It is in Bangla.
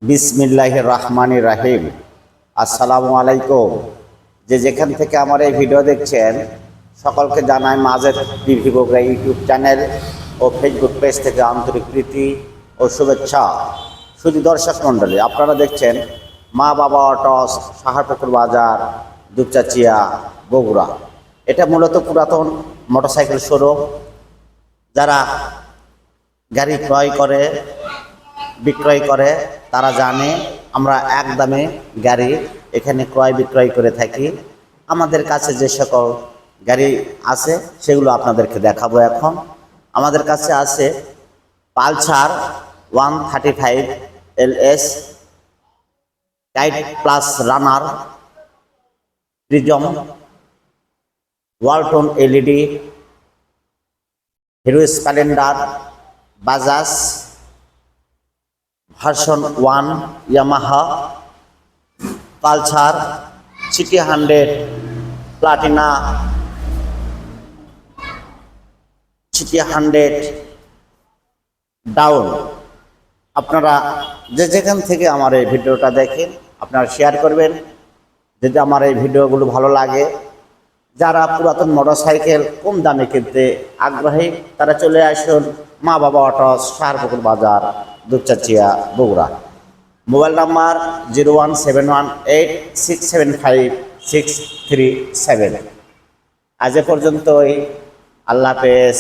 বিসমিল্লাহির রাহমানির রাহিম। আসসালামু আলাইকুম। যেখান থেকে আমার এই ভিডিও দেখছেন সকলকে জানাই Majed TV Bogura YouTube channel ও ফেসবুক পেজ থেকে আন্তরিক প্রীতি ও শুভেচ্ছা। শুধু দর্শক মণ্ডলী, আপনারা দেখছেন মা বাবা অটোস, সাহারপুকুর বাজার, দুপচাচিয়া, বগুড়া। এটা মূলত পুরাতন মোটরসাইকেল শোরুম। যারা গাড়ি ক্রয় করে বিক্রয় করে তারা জানে আমরা একদমে গাড়ি এখানে ক্রয় বিক্রয় করে থাকি। আমাদের কাছে যে সকল গাড়ি আছে সেগুলো আপনাদেরকে দেখাবো। এখন আমাদের কাছে আছে পালসার 135 LS, টাইট plus Runner, Prism, Walton LED, Hero Splendor, Bajaj version 1, Yamaha, Pulsar, CT 100, Platina, CT 100 down. আপনারা যেখান থেকে আমার এই ভিডিওটা দেখেন আপনারা শেয়ার করবেন। যদি আমার এই ভিডিওগুলো ভালো লাগে, যারা পুরাতন মোটরসাইকেল কম দামে কিনতে আগ্রহী তারা চলে আসুন মা বাবা অটোস, সাহারপুকুর বাজার, দুপচাচিয়া, বগুড়া। Mobile number 01718675637। আজ এ পর্যন্তই। আল্লাহ হাফেজ।